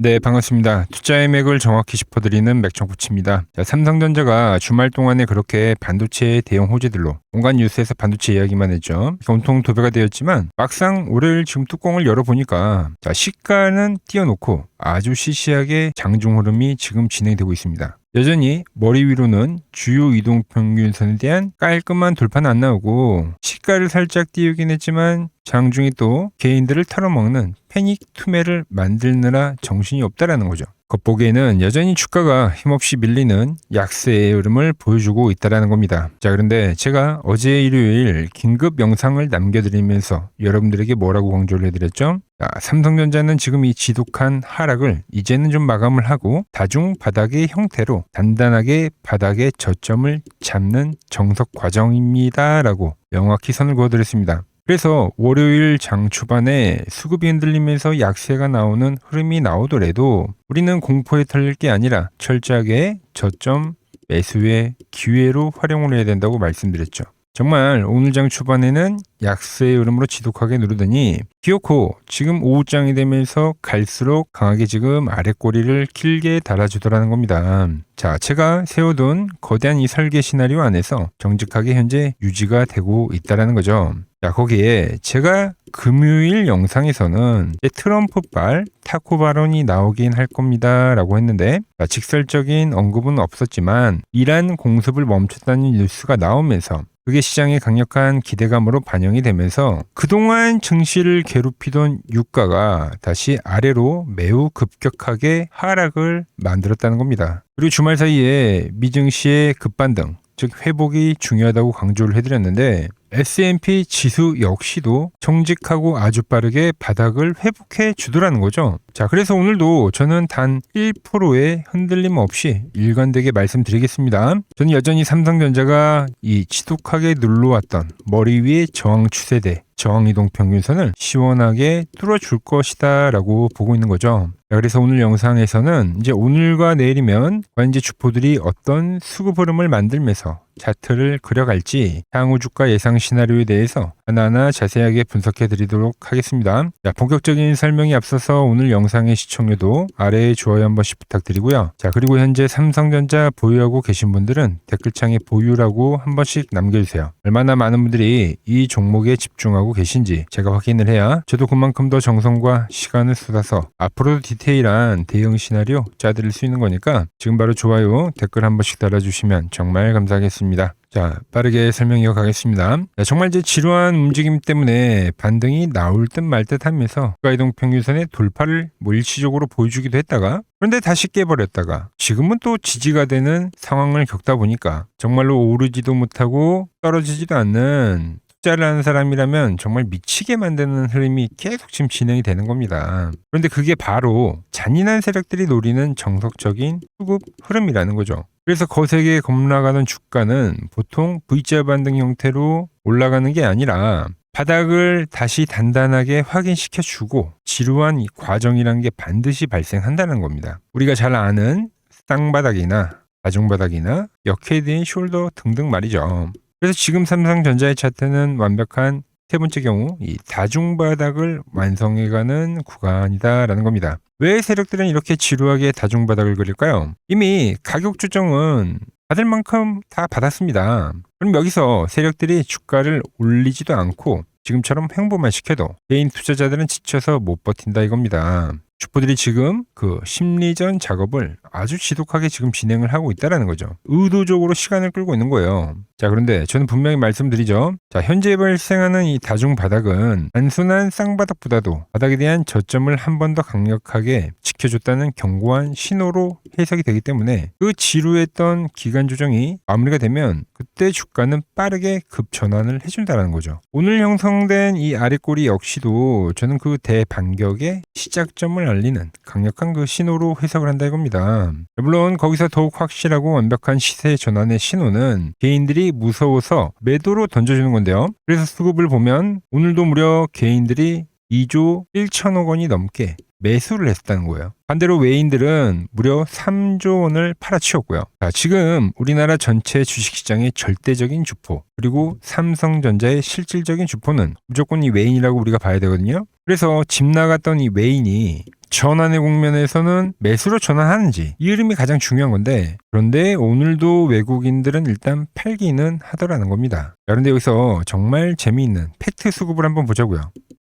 네, 반갑습니다. 투자의 맥을 정확히 짚어드리는 맥정코치입니다. 자, 삼성전자가 주말 동안에 그렇게 반도체 대형 호재들로 온갖 뉴스에서 반도체 이야기만 했죠. 온통 도배가 되었지만 막상 월요일 지금 뚜껑을 열어보니까 시가는 띄워놓고 아주 시시하게 장중 흐름이 지금 진행되고 있습니다. 여전히 머리 위로는 주요 이동평균선에 대한 깔끔한 돌파는 안 나오고 시가를 살짝 띄우긴 했지만 장중에 또 개인들을 털어먹는 패닉 투매를 만들느라 정신이 없다라는 거죠. 겉보기에는 여전히 주가가 힘없이 밀리는 약세의 흐름을 보여주고 있다는 겁니다. 자, 그런데 제가 어제 일요일 긴급 영상을 남겨드리면서 여러분들에게 뭐라고 강조를 해드렸죠? 삼성전자는 지금 이 지독한 하락을 이제는 좀 마감을 하고 다중 바닥의 형태로 단단하게 바닥의 저점을 잡는 정석 과정입니다 라고 명확히 선을 그어드렸습니다. 그래서 월요일 장 초반에 수급이 흔들리면서 약세가 나오는 흐름이 나오더라도 우리는 공포에 털릴 게 아니라 철저하게 저점 매수의 기회로 활용을 해야 된다고 말씀드렸죠. 정말 오늘 장 초반에는 약세의 흐름으로 지독하게 누르더니 기어코 지금 오후장이 되면서 갈수록 강하게 지금 아랫꼬리를 길게 달아주더라는 겁니다. 자, 제가 세워둔 거대한 이 설계 시나리오 안에서 정직하게 현재 유지가 되고 있다는 거죠. 자, 거기에 제가 금요일 영상에서는 트럼프발 타코 발언이 나오긴 할 겁니다 라고 했는데 직설적인 언급은 없었지만 이란 공습을 멈췄다는 뉴스가 나오면서 그게 시장의 강력한 기대감으로 반영이 되면서 그동안 증시를 괴롭히던 유가가 다시 아래로 매우 급격하게 하락을 만들었다는 겁니다. 그리고 주말 사이에 미증시의 급반등, 즉 회복이 중요하다고 강조를 해드렸는데 S&P 지수 역시도 정직하고 아주 빠르게 바닥을 회복해 주더라는 거죠. 자, 그래서 오늘도 저는 단 1%의 흔들림 없이 일관되게 말씀드리겠습니다. 저는 여전히 삼성전자가 이 지독하게 눌러왔던 머리 위의 저항 추세대, 저항 이동 평균선을 시원하게 뚫어줄 것이다 라고 보고 있는 거죠. 그래서 오늘 영상에서는 이제 오늘과 내일이면 과연 이제 주포들이 어떤 수급 흐름을 만들면서 차트를 그려갈지 향후 주가 예상 시나리오에 대해서 하나하나 자세하게 분석해 드리도록 하겠습니다. 자, 본격적인 설명이 앞서서 오늘 영상의 시청률도 아래에 좋아요 한 번씩 부탁드리고요. 자, 그리고 현재 삼성전자 보유하고 계신 분들은 댓글창에 보유라고 한 번씩 남겨주세요. 얼마나 많은 분들이 이 종목에 집중하고 계신지 제가 확인을 해야 저도 그만큼 더 정성과 시간을 쏟아서 앞으로도 디테일한 대응 시나리오 짜드릴 수 있는 거니까 지금 바로 좋아요, 댓글 한 번씩 달아주시면 정말 감사하겠습니다. 자, 빠르게 설명 이어가겠습니다. 자, 정말 이제 지루한 움직임 때문에 반등이 나올 듯 말 듯 하면서 주가 이동 평균선의 돌파를 일시적으로 보여주기도 했다가 그런데 다시 깨버렸다가 지금은 또 지지가 되는 상황을 겪다 보니까 정말로 오르지도 못하고 떨어지지도 않는 투자를 하는 사람이라면 정말 미치게 만드는 흐름이 계속 지금 진행이 되는 겁니다. 그런데 그게 바로 잔인한 세력들이 노리는 정석적인 수급 흐름이라는 거죠. 그래서 거세게 급락하는 주가는 보통 V자 반등 형태로 올라가는 게 아니라 바닥을 다시 단단하게 확인시켜주고 지루한 이 과정이라는 게 반드시 발생한다는 겁니다. 우리가 잘 아는 쌍바닥이나 다중바닥이나 역헤드인 숄더 등등 말이죠. 그래서 지금 삼성전자의 차트는 완벽한 세 번째 경우 이 다중바닥을 완성해가는 구간이다라는 겁니다. 왜 세력들은 이렇게 지루하게 다중바닥을 그릴까요? 이미 가격 조정은 받을 만큼 다 받았습니다. 그럼 여기서 세력들이 주가를 올리지도 않고 지금처럼 횡보만 시켜도 개인 투자자들은 지쳐서 못 버틴다 이겁니다. 주포들이 지금 그 심리전 작업을 아주 지독하게 지금 진행을 하고 있다는 거죠. 의도적으로 시간을 끌고 있는 거예요. 자, 그런데 저는 분명히 말씀드리죠. 자, 현재 발생하는 이 다중 바닥은 단순한 쌍바닥보다도 바닥에 대한 저점을 한 번 더 강력하게 지켜줬다는 견고한 신호로 해석이 되기 때문에 그 지루했던 기간 조정이 마무리가 되면 그때 주가는 빠르게 급전환을 해준다는 거죠. 오늘 형성된 이 아랫꼬리 역시도 저는 그 대반격의 시작점을 알리는 강력한 그 신호로 해석을 한다 이겁니다. 물론 거기서 더욱 확실하고 완벽한 시세 전환의 신호는 개인들이 무서워서 매도로 던져주는 건데요. 그래서 수급을 보면 오늘도 무려 개인들이 2조 1천억 원이 넘게 매수를 했다는 거예요. 반대로 외인들은 무려 3조 원을 팔아치웠고요. 자, 지금 우리나라 전체 주식시장의 절대적인 주포 그리고 삼성전자의 실질적인 주포는 무조건 이 외인이라고 우리가 봐야 되거든요. 그래서 집 나갔던 이 외인이 전환의 국면에서는 매수로 전환하는지 이 흐름이 가장 중요한 건데, 그런데 오늘도 외국인들은 일단 팔기는 하더라는 겁니다. 그런데 여기서 정말 재미있는 팩트 수급을 한번 보자고요.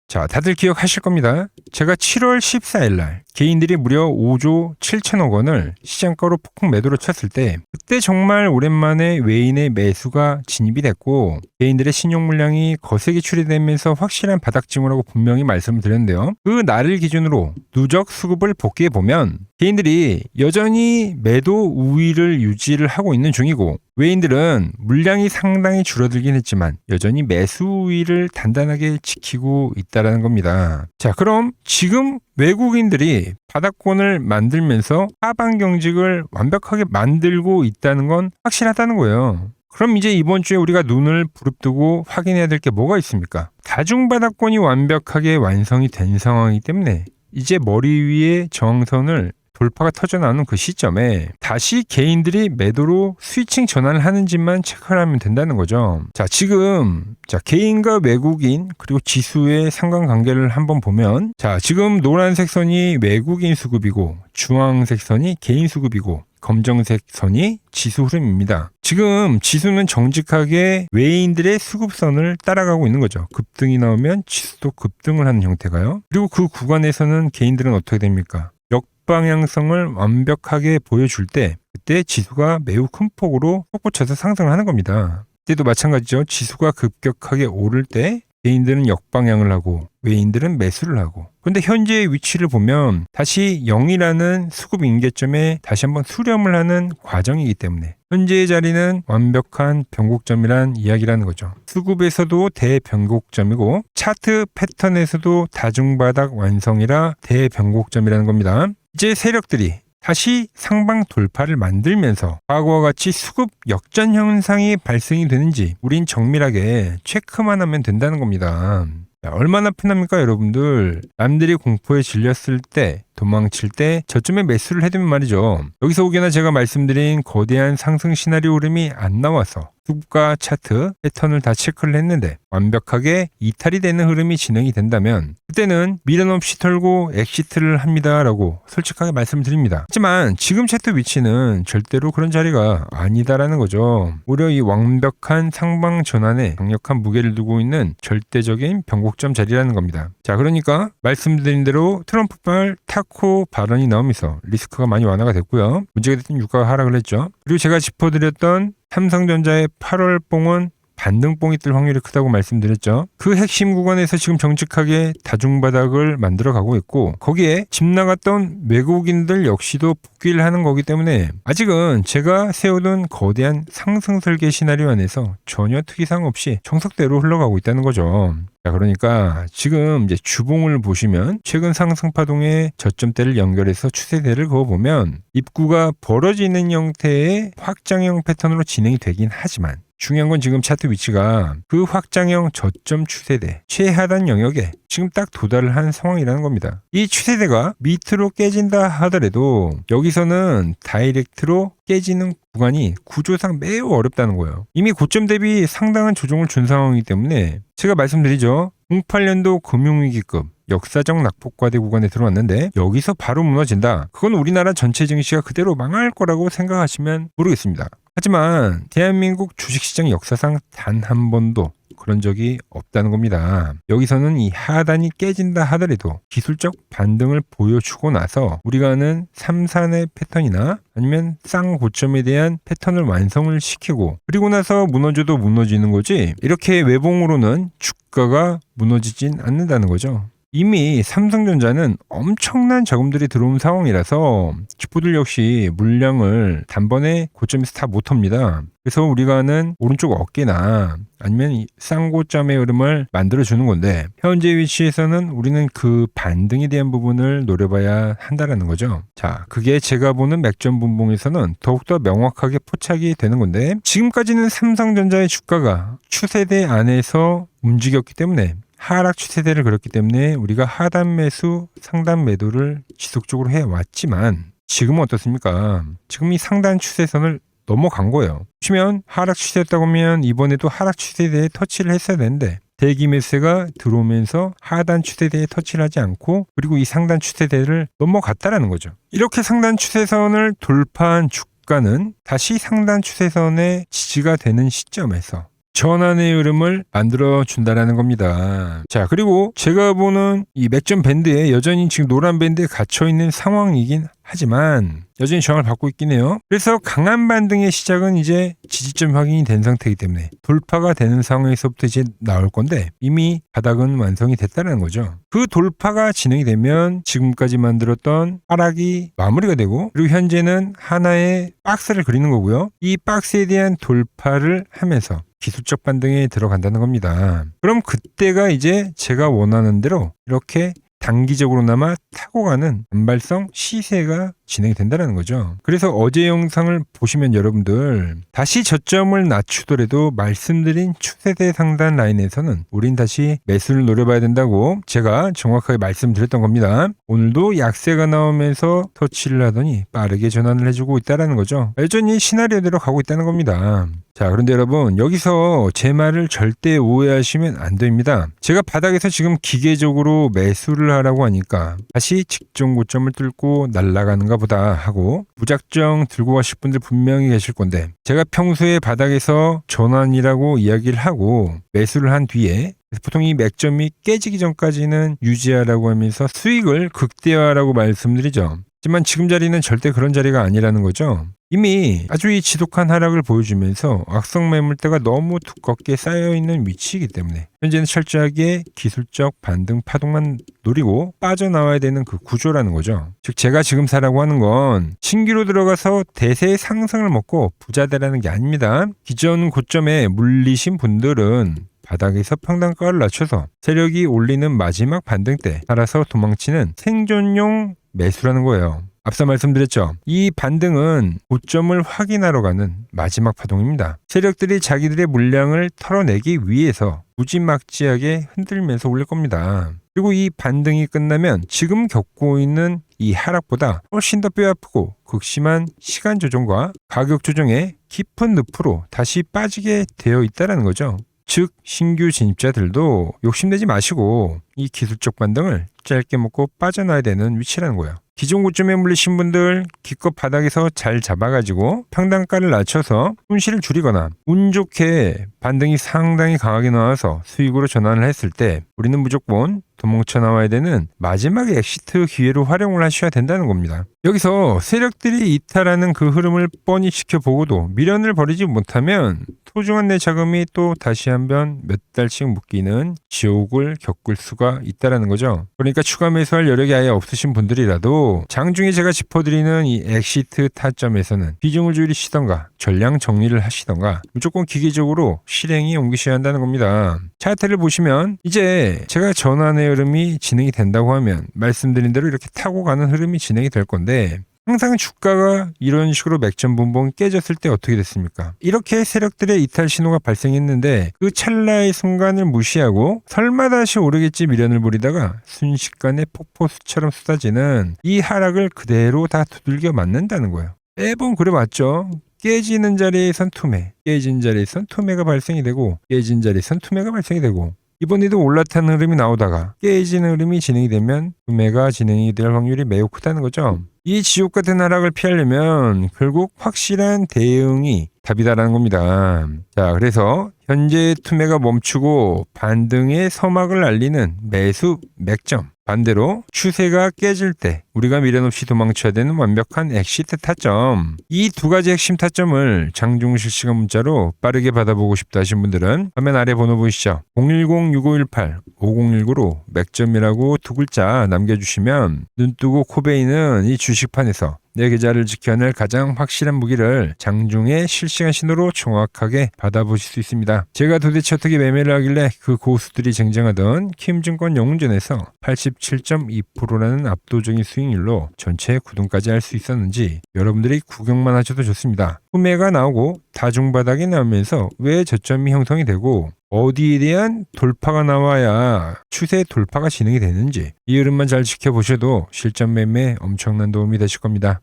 자, 다들 기억하실 겁니다. 제가 7월 14일 날 개인들이 무려 5조 7천억 원을 시장가로 폭풍 매도를 쳤을 때, 그때 정말 오랜만에 외인의 매수가 진입이 됐고 개인들의 신용 물량이 거세게 출회되면서 확실한 바닥 징후라고 분명히 말씀을 드렸는데요. 그 날을 기준으로 누적 수급을 복귀해 보면 개인들이 여전히 매도 우위를 유지를 하고 있는 중이고, 외인들은 물량이 상당히 줄어들긴 했지만 여전히 매수 우위를 단단하게 지키고 있다는 겁니다. 자, 그럼 지금 외국인들이 바닥권을 만들면서 하방 경직을 완벽하게 만들고 있다는 건 확실하다는 거예요. 그럼 이제 이번 주에 우리가 눈을 부릅뜨고 확인해야 될 게 뭐가 있습니까? 다중바닥권이 완벽하게 완성이 된 상황이기 때문에 이제 머리 위에 저항선을 돌파가 터져나오는 그 시점에 다시 개인들이 매도로 스위칭 전환을 하는지만 체크를 하면 된다는 거죠. 자, 지금 개인과 외국인 그리고 지수의 상관관계를 한번 보면, 자, 지금 노란색 선이 외국인 수급이고 주황색 선이 개인 수급이고 검정색 선이 지수 흐름입니다. 지금 지수는 정직하게 외인들의 수급선을 따라가고 있는 거죠. 급등이 나오면 지수도 급등을 하는 형태가요. 그리고 그 구간에서는 개인들은 어떻게 됩니까? 역방향성을 완벽하게 보여줄 때 그때 지수가 매우 큰 폭으로 솟구쳐서 상승을 하는 겁니다. 그때도 마찬가지죠. 지수가 급격하게 오를 때 개인들은 역방향을 하고 외인들은 매수를 하고, 그런데 현재의 위치를 보면 다시 0이라는 수급 임계점에 다시 한번 수렴을 하는 과정이기 때문에 현재의 자리는 완벽한 변곡점이란 이야기라는 거죠. 수급에서도 대변곡점이고 차트 패턴에서도 다중바닥 완성이라 대변곡점이라는 겁니다. 이제 세력들이 다시 상방 돌파를 만들면서 과거와 같이 수급 역전 현상이 발생이 되는지 우린 정밀하게 체크만 하면 된다는 겁니다. 얼마나 편합니까, 여러분들? 남들이 공포에 질렸을 때, 도망칠 때 저쯤에 매수를 해두면 말이죠. 여기서 혹여나 제가 말씀드린 거대한 상승 시나리오 흐름이 안 나와서 수급과 차트, 패턴을 다 체크를 했는데 완벽하게 이탈이 되는 흐름이 진행이 된다면 그때는 미련 없이 털고 엑시트를 합니다라고 솔직하게 말씀을 드립니다. 하지만 지금 차트 위치는 절대로 그런 자리가 아니다라는 거죠. 오히려 이 완벽한 상방 전환에 강력한 무게를 두고 있는 절대적인 변곡점 자리라는 겁니다. 자, 그러니까 말씀드린 대로 트럼프발 타코 발언이 나오면서 리스크가 많이 완화가 됐고요. 문제가 됐던 유가가 하락을 했죠. 그리고 제가 짚어드렸던 삼성전자의 8월 뽕은 반등뽕이 뜰 확률이 크다고 말씀드렸죠. 그 핵심 구간에서 지금 정직하게 다중바닥을 만들어가고 있고, 거기에 집 나갔던 외국인들 역시도 복귀를 하는 거기 때문에 아직은 제가 세우던 거대한 상승 설계 시나리오 안에서 전혀 특이사항 없이 정석대로 흘러가고 있다는 거죠. 자, 그러니까 지금 이제 주봉을 보시면 최근 상승 파동의 저점대를 연결해서 추세대를 그어보면 입구가 벌어지는 형태의 확장형 패턴으로 진행이 되긴 하지만 중요한 건 지금 차트 위치가 그 확장형 저점 추세대 최하단 영역에 지금 딱 도달을 한 상황이라는 겁니다. 이 추세대가 밑으로 깨진다 하더라도 여기서는 다이렉트로 깨지는 구간이 구조상 매우 어렵다는 거예요. 이미 고점 대비 상당한 조정을 준 상황이기 때문에 제가 말씀드리죠. 08년도 금융위기급 역사적 낙폭과대 구간에 들어왔는데 여기서 바로 무너진다. 그건 우리나라 전체 증시가 그대로 망할 거라고 생각하시면 모르겠습니다. 하지만 대한민국 주식시장 역사상 단 한 번도 그런 적이 없다는 겁니다. 여기서는 이 하단이 깨진다 하더라도 기술적 반등을 보여주고 나서 우리가 아는 3산의 패턴이나 아니면 쌍고점에 대한 패턴을 완성을 시키고 그리고 나서 무너져도 무너지는 거지, 이렇게 외봉으로는 주가가 무너지진 않는다는 거죠. 이미 삼성전자는 엄청난 자금들이 들어온 상황이라서 기포들 역시 물량을 단번에 고점에서 다 못합니다. 그래서 우리가 아는 오른쪽 어깨나 아니면 쌍고점의 흐름을 만들어주는 건데 현재 위치에서는 우리는 그 반등에 대한 부분을 노려봐야 한다는 거죠. 자, 그게 제가 보는 맥점 분봉에서는 더욱더 명확하게 포착이 되는 건데 지금까지는 삼성전자의 주가가 추세대 안에서 움직였기 때문에 하락 추세대를 그렸기 때문에 우리가 하단 매수, 상단 매도를 지속적으로 해왔지만 지금은 어떻습니까? 지금 이 상단 추세선을 넘어간 거예요. 보시면 하락 추세였다고 하면 이번에도 하락 추세대에 터치를 했어야 되는데 대기 매수세가 들어오면서 하단 추세대에 터치를 하지 않고 그리고 이 상단 추세대를 넘어갔다라는 거죠. 이렇게 상단 추세선을 돌파한 주가는 다시 상단 추세선의 지지가 되는 시점에서 전환의 흐름을 만들어 준다라는 겁니다. 자, 그리고 제가 보는 이 맥점 밴드에 여전히 지금 노란 밴드에 갇혀 있는 상황이긴 하지만 여전히 저항을 받고 있긴 해요. 그래서 강한 반등의 시작은 이제 지지점 확인이 된 상태이기 때문에 돌파가 되는 상황에서부터 이제 나올 건데 이미 바닥은 완성이 됐다는 거죠. 그 돌파가 진행이 되면 지금까지 만들었던 하락이 마무리가 되고 그리고 현재는 하나의 박스를 그리는 거고요. 이 박스에 대한 돌파를 하면서 기술적 반등에 들어간다는 겁니다. 그럼 그때가 이제 제가 원하는 대로 이렇게 단기적으로나마 타고 가는 단발성 시세가 진행이 된다는 거죠. 그래서 어제 영상을 보시면 여러분들 다시 저점을 낮추더라도 말씀드린 추세대 상단 라인에서는 우린 다시 매수를 노려봐야 된다고 제가 정확하게 말씀드렸던 겁니다. 오늘도 약세가 나오면서 터치를 하더니 빠르게 전환을 해주고 있다는 거죠. 여전히 시나리오대로 가고 있다는 겁니다. 자, 그런데 여러분 여기서 제 말을 절대 오해하시면 안 됩니다. 제가 바닥에서 지금 기계적으로 매수를 하라고 하니까 다시 직전 고점을 뚫고 날아가는가 보다 하고 무작정 들고 가실 분들 분명히 계실 건데 제가 평소에 바닥에서 전환이라고 이야기를 하고 매수를 한 뒤에 보통 이 맥점이 깨지기 전까지는 유지하라고 하면서 수익을 극대화하라고 말씀드리죠. 하지만 지금 자리는 절대 그런 자리가 아니라는 거죠. 이미 아주 이 지독한 하락을 보여주면서 악성 매물대가 너무 두껍게 쌓여있는 위치이기 때문에 현재는 철저하게 기술적 반등 파동만 노리고 빠져나와야 되는 그 구조라는 거죠. 즉 제가 지금 사라고 하는 건 신규로 들어가서 대세의 상승을 먹고 부자 되라는 게 아닙니다. 기존 고점에 물리신 분들은 바닥에서 평단가를 낮춰서 세력이 올리는 마지막 반등 때 따라서 도망치는 생존용 매수라는 거예요. 앞서 말씀드렸죠. 이 반등은 고점을 확인하러 가는 마지막 파동입니다. 세력들이 자기들의 물량을 털어내기 위해서 무지막지하게 흔들면서 올릴 겁니다. 그리고 이 반등이 끝나면 지금 겪고 있는 이 하락보다 훨씬 더 뼈아프고 극심한 시간 조정과 가격 조정의 깊은 늪으로 다시 빠지게 되어 있다는 거죠. 즉 신규 진입자들도 욕심내지 마시고 이 기술적 반등을 짧게 먹고 빠져나야 되는 위치라는 거예요. 기존 고점에 물리신 분들 기껏 바닥에서 잘 잡아가지고 평단가를 낮춰서 손실을 줄이거나 운 좋게 반등이 상당히 강하게 나와서 수익으로 전환을 했을 때 우리는 무조건 도망쳐 나와야 되는 마지막의 엑시트 기회로 활용을 하셔야 된다는 겁니다. 여기서 세력들이 이탈하는 그 흐름을 뻔히 지켜보고도 미련을 버리지 못하면 소중한 내 자금이 또 다시 한번 몇 달씩 묶이는 지옥을 겪을 수가 있다는 거죠. 그러니까 추가 매수할 여력이 아예 없으신 분들이라도 장중에 제가 짚어드리는 이 엑시트 타점에서는 비중을 줄이시던가 전량 정리를 하시던가 무조건 기계적으로 실행에 옮기셔야 한다는 겁니다. 차트를 보시면 이제 제가 전환의 흐름이 진행이 된다고 하면 말씀드린 대로 이렇게 타고 가는 흐름이 진행이 될 건데 항상 주가가 이런 식으로 맥점 분봉 깨졌을 때 어떻게 됐습니까? 이렇게 세력들의 이탈 신호가 발생했는데 그 찰나의 순간을 무시하고 설마 다시 오르겠지 미련을 부리다가 순식간에 폭포수처럼 쏟아지는 이 하락을 그대로 다 두들겨 맞는다는 거예요. 매번 그래왔죠. 깨지는 자리에선 투매, 깨진 자리에선 투매가 발생이 되고 깨진 자리에선 투매가 발생이 되고 이번에도 올라타는 흐름이 나오다가 깨지는 흐름이 진행이 되면 투매가 진행이 될 확률이 매우 크다는 거죠. 이 지옥 같은 하락을 피하려면 결국 확실한 대응이 답이다라는 겁니다. 자, 그래서 현재 투매가 멈추고 반등의 서막을 알리는 매수 맥점. 반대로 추세가 깨질 때 우리가 미련 없이 도망쳐야 되는 완벽한 엑시트 타점. 이 두 가지 핵심 타점을 장중 실시간 문자로 빠르게 받아보고 싶다 하신 분들은 화면 아래 번호 보이시죠? 010-6518-5019로 맥점이라고 두 글자 남겨주시면 눈뜨고 코 베이는 이 주식판에서 내 계좌를 지켜낼 가장 확실한 무기를 장중에 실시간 신호로 정확하게 받아보실 수 있습니다. 제가 도대체 어떻게 매매를 하길래 그 고수들이 쟁쟁하던 킴증권 영웅전에서 87.2%라는 압도적인 수익률로 전체 구동까지 할 수 있었는지 여러분들이 구경만 하셔도 좋습니다. 후매가 나오고 다중바닥이 나오면서 왜 저점이 형성이 되고 어디에 대한 돌파가 나와야 추세 돌파가 진행이 되는지 이 흐름만 잘 지켜보셔도 실전 매매에 엄청난 도움이 되실 겁니다.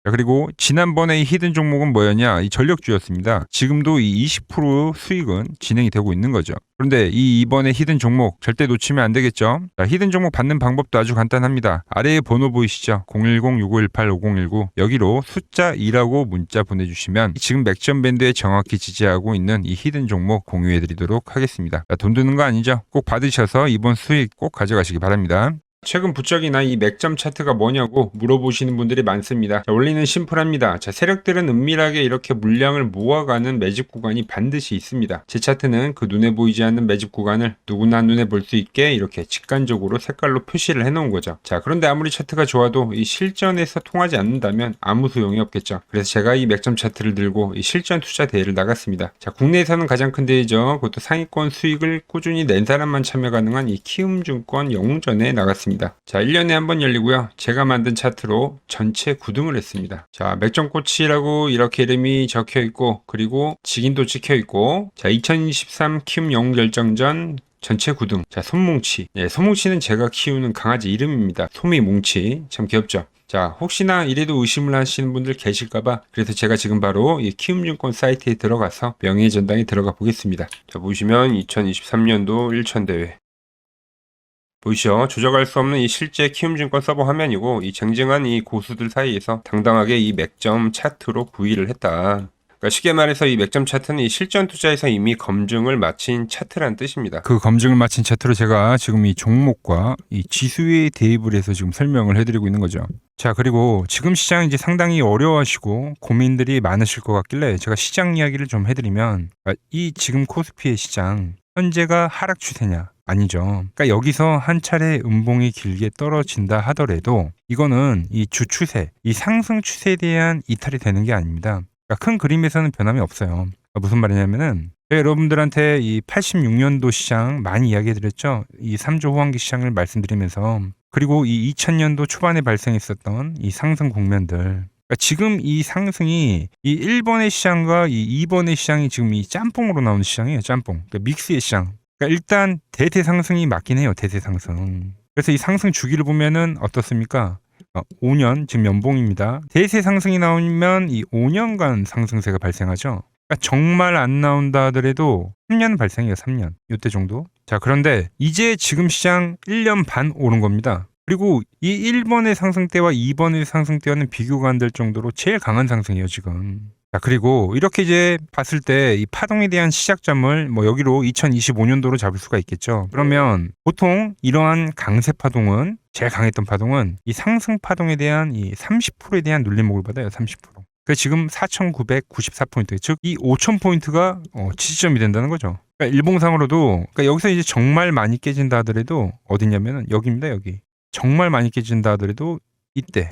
자, 그리고 지난번에 이 히든 종목은 뭐였냐? 이 전력주였습니다. 지금도 이 20% 수익은 진행이 되고 있는 거죠. 그런데 이번에 히든 종목 절대 놓치면 안 되겠죠? 자, 히든 종목 받는 방법도 아주 간단합니다. 아래에 번호 보이시죠? 010-6518-5019 여기로 숫자 2라고 문자 보내주시면 지금 맥점 밴드에 정확히 지지하고 있는 이 히든 종목 공유해드리도록 하겠습니다. 자, 돈 드는 거 아니죠? 꼭 받으셔서 이번 수익 꼭 가져가시기 바랍니다. 최근 부적이나 이 맥점 차트가 뭐냐고 물어보시는 분들이 많습니다. 자, 원리는 심플합니다. 자, 세력들은 은밀하게 이렇게 물량을 모아가는 매집 구간이 반드시 있습니다. 제 차트는 그 눈에 보이지 않는 매집 구간을 누구나 눈에 볼 수 있게 이렇게 직관적으로 색깔로 표시를 해놓은 거죠. 자, 그런데 아무리 차트가 좋아도 이 실전에서 통하지 않는다면 아무 소용이 없겠죠. 그래서 제가 이 맥점 차트를 들고 이 실전 투자 대회를 나갔습니다. 자, 국내에서는 가장 큰 대회죠. 그것도 상위권 수익을 꾸준히 낸 사람만 참여 가능한 이 키움증권 영웅전에 나갔습니다. 자, 1년에 한 번 열리고요. 제가 만든 차트로 전체 9등을 했습니다. 자, 맥점꽃이라고 이렇게 이름이 적혀 있고, 그리고 직인도 찍혀 있고, 자, 2023 키움 영웅 결정전 전체 9등. 자, 솜뭉치. 예, 솜뭉치는 제가 키우는 강아지 이름입니다. 솜이뭉치. 참 귀엽죠? 자, 혹시나 이래도 의심을 하시는 분들 계실까봐 그래서 제가 지금 바로 이 키움증권 사이트에 들어가서 명예의 전당에 들어가 보겠습니다. 자, 보시면 2023년도 1천대회. 보이시죠? 조작할 수 없는 이 실제 키움증권 서버 화면이고 이 쟁쟁한 이 고수들 사이에서 당당하게 이 맥점 차트로 구의를 했다. 그러니까 쉽게 말해서 이 맥점 차트는 이 실전 투자에서 이미 검증을 마친 차트란 뜻입니다. 그 검증을 마친 차트로 제가 지금 이 종목과 이 지수에 대입을 해서 지금 설명을 해드리고 있는 거죠. 자, 그리고 지금 시장 이제 상당히 어려워하시고 고민들이 많으실 것 같길래 제가 시장 이야기를 좀 해드리면 이 지금 코스피의 시장 현재가 하락 추세냐? 아니죠. 그러니까 여기서 한 차례 음봉이 길게 떨어진다 하더라도 이거는 이 주추세, 이 상승 추세에 대한 이탈이 되는 게 아닙니다. 그러니까 큰 그림에서는 변함이 없어요. 그러니까 무슨 말이냐면은 여러분들한테 이 86년도 시장 많이 이야기해드렸죠. 이 3조 호황기 시장을 말씀드리면서 그리고 이 2000년도 초반에 발생했었던 이 상승 국면들. 그러니까 지금 이 상승이 이 1번의 시장과 이 2번의 시장이 지금 이 짬뽕으로 나오는 시장이에요. 짬뽕. 그러니까 믹스의 시장. 그러니까 일단 대세 상승이 맞긴 해요. 대세 상승. 그래서 이 상승 주기를 보면은 어떻습니까? 5년 지금 연봉입니다. 대세 상승이 나오면 이 5년간 상승세가 발생하죠. 그러니까 정말 안 나온다 하더라도 3년 발생해요. 3년. 이때 정도. 자, 그런데 이제 지금 시장 1년 반 오른 겁니다. 그리고 이 1번의 상승 때와 2번의 상승 때와는 비교가 안 될 정도로 제일 강한 상승이에요, 지금. 자, 그리고 이렇게 이제 봤을 때 이 파동에 대한 시작점을 뭐 여기로 2025년도로 잡을 수가 있겠죠. 그러면 보통 이러한 강세 파동은 제일 강했던 파동은 이 상승 파동에 대한 이 30%에 대한 눌림목을 받아요. 30%. 그 지금 4,994포인트, 즉 이 5,000포인트가 지지점이 된다는 거죠. 그러니까 일봉상으로도 그러니까 여기서 이제 정말 많이 깨진다 하더라도 어디냐면은 여기입니다. 여기. 정말 많이 깨진다 하더라도 이때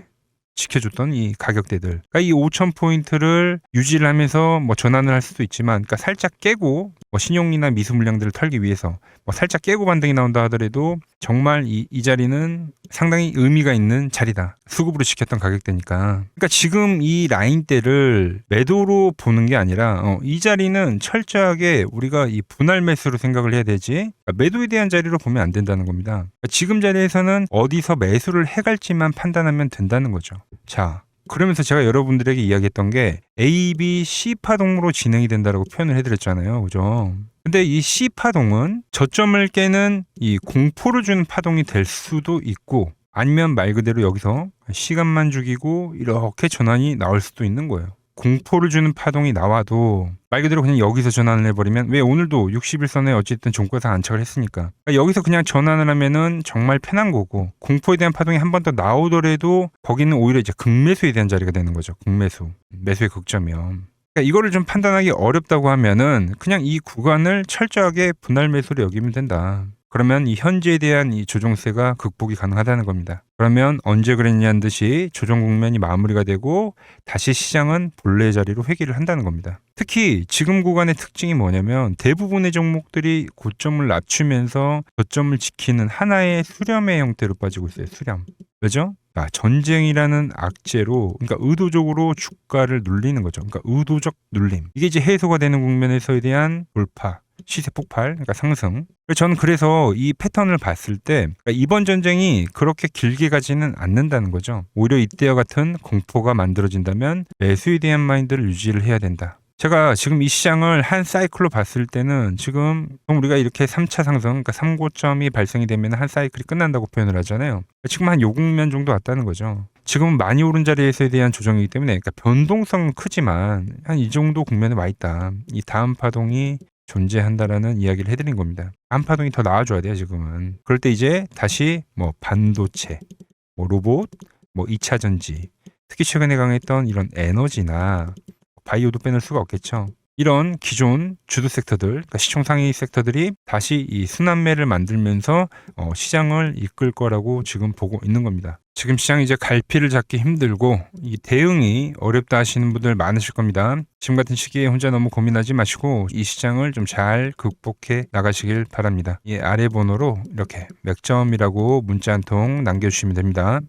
지켜줬던 이 가격대들. 그러니까 이 5,000포인트를 유지를 하면서 뭐 전환을 할 수도 있지만, 그러니까 살짝 깨고 뭐 신용이나 미수 물량들을 털기 위해서 뭐 살짝 깨고 반등이 나온다 하더라도 정말 이 자리는 상당히 의미가 있는 자리다. 수급으로 지켰던 가격대니까. 그러니까 지금 이 라인대를 매도로 보는 게 아니라 이 자리는 철저하게 우리가 이 분할 매수로 생각을 해야 되지 그러니까 매도에 대한 자리로 보면 안 된다는 겁니다. 그러니까 지금 자리에서는 어디서 매수를 해갈지만 판단하면 된다는 거죠. 자, 그러면서 제가 여러분들에게 이야기했던 게 A, B, C 파동으로 진행이 된다라고 표현을 해드렸잖아요. 그죠? 근데 이 C 파동은 저점을 깨는 이 공포를 주는 파동이 될 수도 있고 아니면 말 그대로 여기서 시간만 죽이고 이렇게 전환이 나올 수도 있는 거예요. 공포를 주는 파동이 나와도 말 그대로 그냥 여기서 전환을 해버리면 왜 오늘도 60일선에 어쨌든 종가에서 안착을 했으니까 그러니까 여기서 그냥 전환을 하면은 정말 편한 거고 공포에 대한 파동이 한 번 더 나오더라도 거기는 오히려 이제 극매수에 대한 자리가 되는 거죠. 극매수. 매수의 극점이요. 그러니까 이거를 좀 판단하기 어렵다고 하면은 그냥 이 구간을 철저하게 분할 매수로 여기면 된다. 그러면 이 현재에 대한 이 조정세가 극복이 가능하다는 겁니다. 그러면 언제 그랬냐는 듯이 조정 국면이 마무리가 되고 다시 시장은 본래의 자리로 회귀를 한다는 겁니다. 특히 지금 구간의 특징이 뭐냐면 대부분의 종목들이 고점을 낮추면서 저점을 지키는 하나의 수렴의 형태로 빠지고 있어요. 수렴. 왜죠? 전쟁이라는 악재로 그러니까 의도적으로 주가를 눌리는 거죠. 그러니까 의도적 눌림. 이게 이제 해소가 되는 국면에서에 대한 돌파. 시세 폭발, 그러니까 상승. 저는 그래서 이 패턴을 봤을 때 그러니까 이번 전쟁이 그렇게 길게 가지는 않는다는 거죠. 오히려 이때와 같은 공포가 만들어진다면 매수에 대한 마인드를 유지를 해야 된다. 제가 지금 이 시장을 한 사이클로 봤을 때는 지금 우리가 이렇게 3차 상승, 그러니까 3고점이 발생이 되면 한 사이클이 끝난다고 표현을 하잖아요. 지금 한 요 국면 정도 왔다는 거죠. 지금은 많이 오른 자리에서에 대한 조정이기 때문에 그러니까 변동성은 크지만 한 이 정도 국면에 와 있다. 이 다음 파동이 존재한다라는 이야기를 해드린 겁니다. 다음 파동이 더 나와줘야 돼요, 지금은. 그럴 때 이제 다시 뭐 반도체, 뭐 로봇, 뭐 2차 전지, 특히 최근에 강했던 이런 에너지나 바이오도 빼놓을 수가 없겠죠. 이런 기존 주도 섹터들, 그러니까 시총 상위 섹터들이 다시 이 순환매를 만들면서 시장을 이끌 거라고 지금 보고 있는 겁니다. 지금 시장이 이제 갈피를 잡기 힘들고 이 대응이 어렵다 하시는 분들 많으실 겁니다. 지금 같은 시기에 혼자 너무 고민하지 마시고 이 시장을 좀 잘 극복해 나가시길 바랍니다. 이 아래 번호로 이렇게 맥점이라고 문자 한 통 남겨주시면 됩니다.